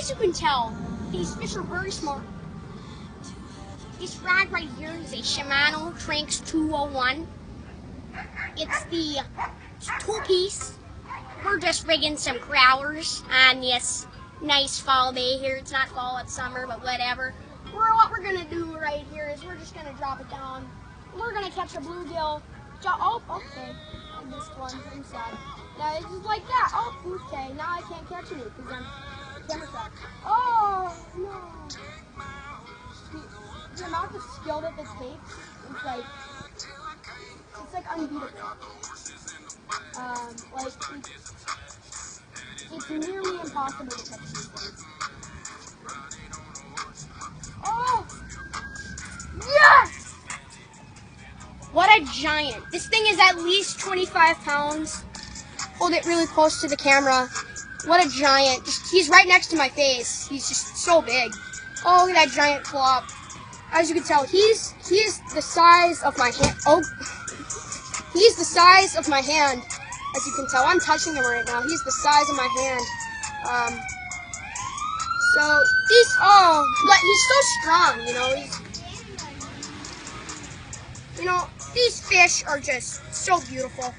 as you can tell, these fish are very smart. This rag right here is a Shimano Tranx 201. It's the two-piece. We're just rigging some growlers on this nice fall day here. It's not fall, it's summer, but whatever. What we're gonna do right here is we're just gonna drop it down. We're gonna catch a bluegill. Oh, okay. I missed one. I'm sad. Now it's just like that. Oh, okay. Now I can't catch any because I'm camera trapped. Oh no! The amount of skill that this takes is it's like unbeatable. It's nearly impossible to catch these things. Oh! Yes! What a giant. This thing is at least 25 pounds. Hold it really close to the camera. What a giant. He's right next to my face. He's just so big. Oh, look at that giant flop. As you can tell, he's the size of my hand. Oh, he's the size of my hand. As you can tell, I'm touching him right now. He's the size of my hand. So but he's so strong, you know. These fish are just so beautiful.